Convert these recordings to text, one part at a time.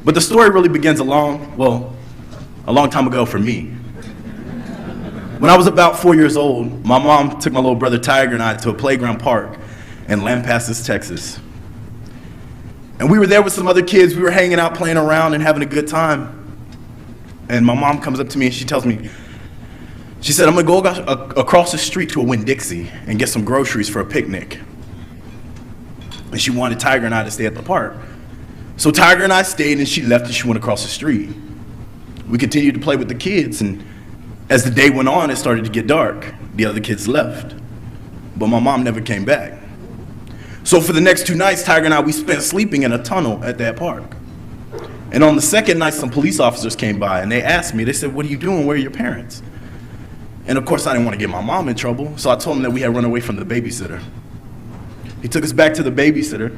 But the story really begins a long time ago for me. When I was about 4 years old, my mom took my little brother Tiger and I to a playground park in Lampasas, Texas. And we were there with some other kids. We were hanging out, playing around, and having a good time. And my mom comes up to me and she tells me, she said, I'm gonna go across the street to a Winn-Dixie and get some groceries for a picnic. And she wanted Tiger and I to stay at the park. So Tiger and I stayed, and she left and she went across the street. We continued to play with the kids, and as the day went on, it started to get dark. The other kids left, but my mom never came back. So for the next 2 nights, Tiger and I, we spent sleeping in a tunnel at that park. And on the second night, some police officers came by and they asked me, they said, what are you doing? Where are your parents? And of course, I didn't want to get my mom in trouble, so I told them that we had run away from the babysitter. He took us back to the babysitter,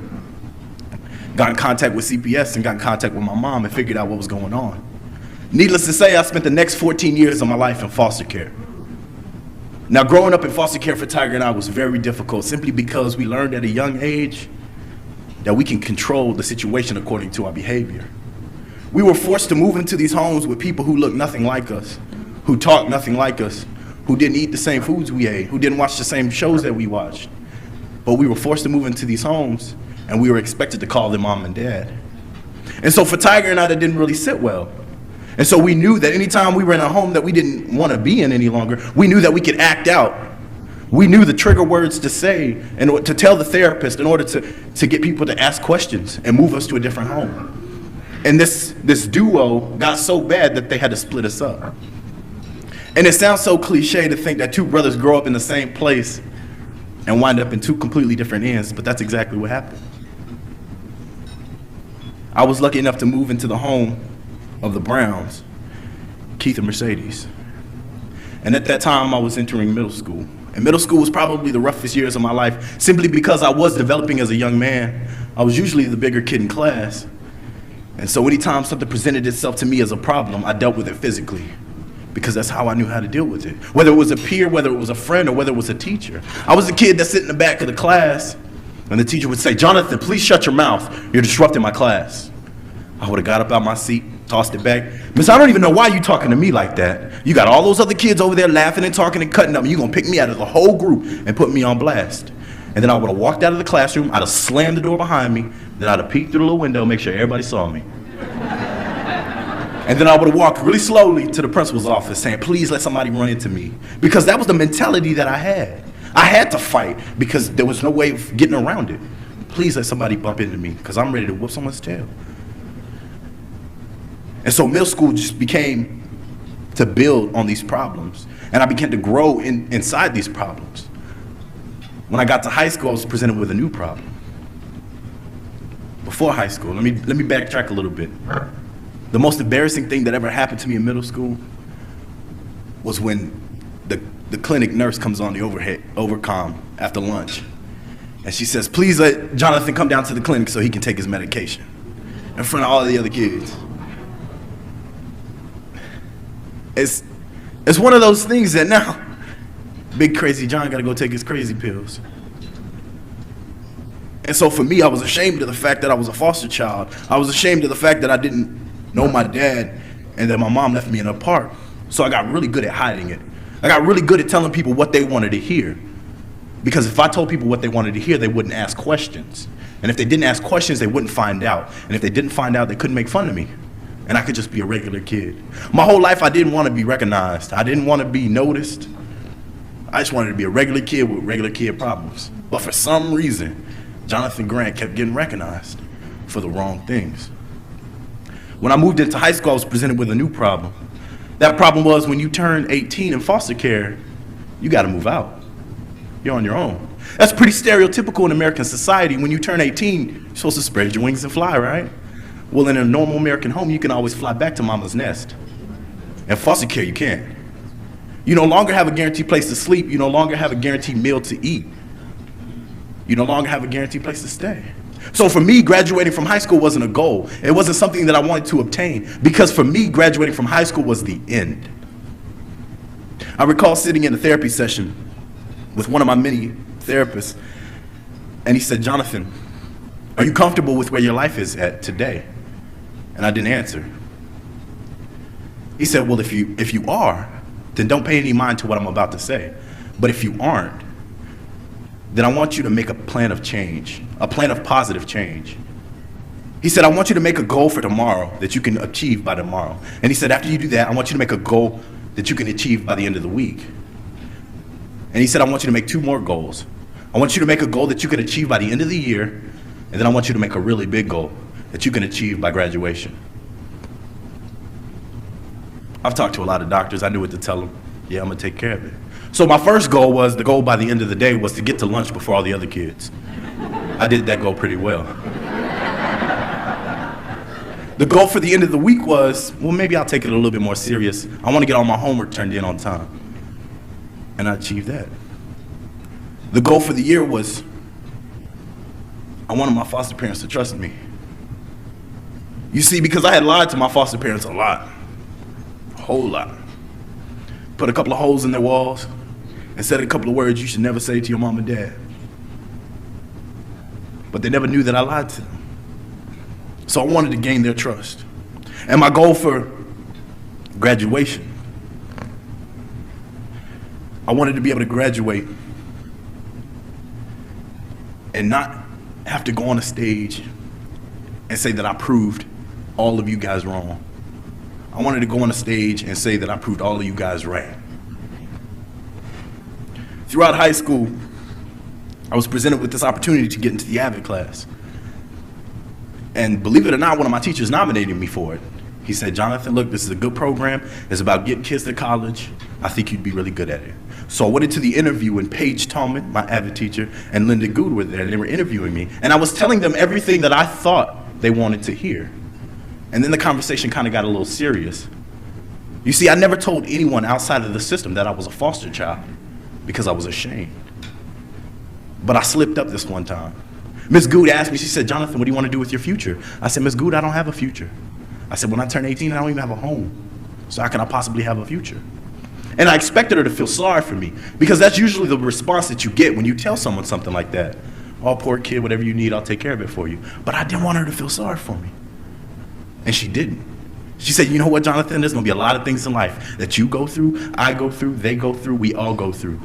got in contact with CPS and got in contact with my mom and figured out what was going on. Needless to say, I spent the next 14 years of my life in foster care. Now, growing up in foster care for Tiger and I was very difficult, simply because we learned at a young age that we can control the situation according to our behavior. We were forced to move into these homes with people who looked nothing like us, who talked nothing like us, who didn't eat the same foods we ate, who didn't watch the same shows that we watched. But we were forced to move into these homes, and we were expected to call them mom and dad. And so for Tiger and I, that didn't really sit well. And so we knew that anytime we were in a home that we didn't want to be in any longer, we knew that we could act out. We knew the trigger words to say and to tell the therapist in order to get people to ask questions and move us to a different home. And this duo got so bad that they had to split us up. And it sounds so cliche to think that 2 brothers grow up in the same place and wind up in 2 completely different ends, but that's exactly what happened. I was lucky enough to move into the home of the Browns, Keith and Mercedes. And at that time, I was entering middle school. And middle school was probably the roughest years of my life, simply because I was developing as a young man. I was usually the bigger kid in class. And so anytime something presented itself to me as a problem, I dealt with it physically, because that's how I knew how to deal with it. Whether it was a peer, whether it was a friend, or whether it was a teacher. I was a kid that sit in the back of the class, and the teacher would say, Jonathan, please shut your mouth. You're disrupting my class. I would have got up out my seat, tossed it back. Miss, I don't even know why you talking to me like that. You got all those other kids over there laughing and talking and cutting up, and you're gonna pick me out of the whole group and put me on blast. And then I would have walked out of the classroom, I'd have slammed the door behind me, then I'd have peeked through the little window, make sure everybody saw me. And then I would have walked really slowly to the principal's office saying, please let somebody run into me. Because that was the mentality that I had. I had to fight because there was no way of getting around it. Please let somebody bump into me because I'm ready to whoop someone's tail. And so middle school just became to build on these problems. And I began to grow inside these problems. When I got to high school, I was presented with a new problem. Before high school, let me backtrack a little bit. The most embarrassing thing that ever happened to me in middle school was when the clinic nurse comes on the overcom after lunch. And she says, please let Jonathan come down to the clinic so he can take his medication in front of all the other kids. It's one of those things that now, big crazy John gotta go take his crazy pills. And so for me, I was ashamed of the fact that I was a foster child. I was ashamed of the fact that I didn't know my dad and that my mom left me in a park. So I got really good at hiding it. I got really good at telling people what they wanted to hear. Because if I told people what they wanted to hear, they wouldn't ask questions. And if they didn't ask questions, they wouldn't find out. And if they didn't find out, they couldn't make fun of me. And I could just be a regular kid. My whole life, I didn't want to be recognized. I didn't want to be noticed. I just wanted to be a regular kid with regular kid problems. But for some reason, Jonathan Grant kept getting recognized for the wrong things. When I moved into high school, I was presented with a new problem. That problem was when you turn 18 in foster care, you got to move out. You're on your own. That's pretty stereotypical in American society. When you turn 18, you're supposed to spread your wings and fly, right? Well, in a normal American home, you can always fly back to mama's nest. In foster care, you can't. You no longer have a guaranteed place to sleep. You no longer have a guaranteed meal to eat. You no longer have a guaranteed place to stay. So for me, graduating from high school wasn't a goal. It wasn't something that I wanted to obtain, because for me, graduating from high school was the end. I recall sitting in a therapy session with one of my many therapists, and he said, Jonathan, are you comfortable with where your life is at today? And I didn't answer. He said, well, if you are, then don't pay any mind to what I'm about to say. But if you aren't, then I want you to make a plan of change, a plan of positive change. He said, I want you to make a goal for tomorrow that you can achieve by tomorrow. And he said, after you do that, I want you to make a goal that you can achieve by the end of the week. And he said, I want you to make 2 more goals. I want you to make a goal that you can achieve by the end of the year, and then I want you to make a really big goal that you can achieve by graduation. I've talked to a lot of doctors. I knew what to tell them. Yeah, I'm gonna take care of it. So my first goal was, the goal by the end of the day was to get to lunch before all the other kids. I did that goal pretty well. The goal for the end of the week was, well, maybe I'll take it a little bit more serious. I want to get all my homework turned in on time. And I achieved that. The goal for the year was, I wanted my foster parents to trust me. You see, because I had lied to my foster parents a lot, a whole lot. Put a couple of holes in their walls and said a couple of words you should never say to your mom and dad. But they never knew that I lied to them. So I wanted to gain their trust. And my goal for graduation, I wanted to be able to graduate and not have to go on a stage and say that I proved all of you guys wrong. I wanted to go on a stage and say that I proved all of you guys right. Throughout high school, I was presented with this opportunity to get into the AVID class. And believe it or not, one of my teachers nominated me for it. He said, Jonathan, look, this is a good program. It's about getting kids to college. I think you'd be really good at it. So I went into the interview, and Paige Tallman, my AVID teacher, and Linda Good were there, and they were interviewing me. And I was telling them everything that I thought they wanted to hear. And then the conversation kind of got a little serious. You see, I never told anyone outside of the system that I was a foster child because I was ashamed. But I slipped up this one time. Ms. Good asked me, she said, Jonathan, what do you want to do with your future? I said, Ms. Good, I don't have a future. I said, when I turn 18, I don't even have a home. So how can I possibly have a future? And I expected her to feel sorry for me, because that's usually the response that you get when you tell someone something like that. Oh, poor kid, whatever you need, I'll take care of it for you. But I didn't want her to feel sorry for me. And she didn't. She said, you know what, Jonathan, there's gonna be a lot of things in life that you go through, I go through, they go through, we all go through.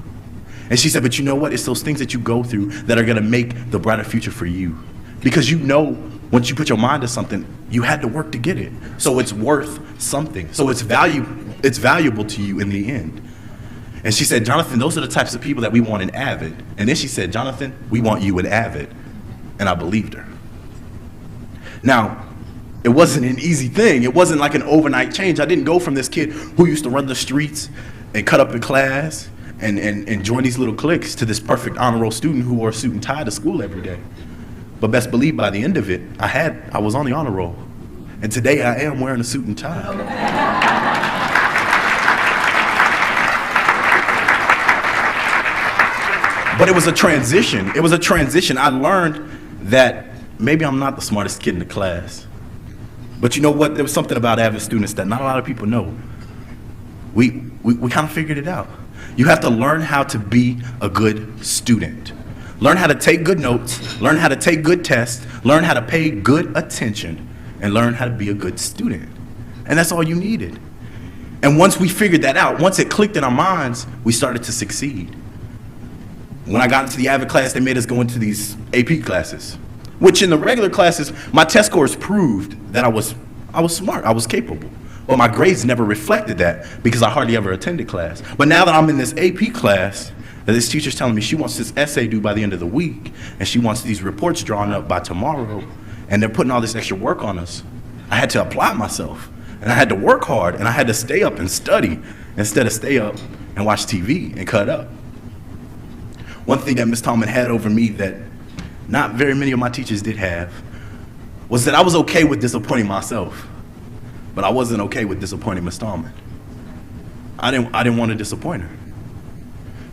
And she said, but you know what? It's those things that you go through that are gonna make the brighter future for you. Because you know, once you put your mind to something, you had to work to get it. So it's worth something. So it's valuable to you in the end. And she said, Jonathan, those are the types of people that we want in AVID. And then she said, Jonathan, we want you in AVID. And I believed her. Now, it wasn't an easy thing. It wasn't like an overnight change. I didn't go from this kid who used to run the streets and cut up in class and join these little cliques to this perfect honor roll student who wore a suit and tie to school every day. But best believe by the end of it, I was on the honor roll. And today I am wearing a suit and tie. But it was a transition. It was a transition. I learned that maybe I'm not the smartest kid in the class. But you know what? There was something about AVID students that not a lot of people know. We kind of figured it out. You have to learn how to be a good student. Learn how to take good notes, learn how to take good tests, learn how to pay good attention, and learn how to be a good student. And that's all you needed. And once we figured that out, once it clicked in our minds, we started to succeed. When I got into the AVID class, they made us go into these AP classes, which in the regular classes, my test scores proved that I was smart, I was capable. But my grades never reflected that because I hardly ever attended class. But now that I'm in this AP class, that this teacher's telling me she wants this essay due by the end of the week, and she wants these reports drawn up by tomorrow, and they're putting all this extra work on us, I had to apply myself, and I had to work hard, and I had to stay up and study instead of stay up and watch TV and cut up. One thing that Ms. Tallman had over me that not very many of my teachers did have was that I was okay with disappointing myself, but I wasn't okay with disappointing Ms. Tallman. I didn't want to disappoint her.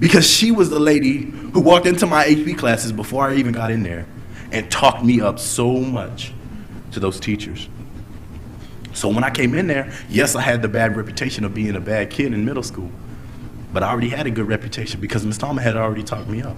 Because she was the lady who walked into my AP classes before I even got in there and talked me up so much to those teachers. So when I came in there, yes, I had the bad reputation of being a bad kid in middle school, but I already had a good reputation because Ms. Tallman had already talked me up.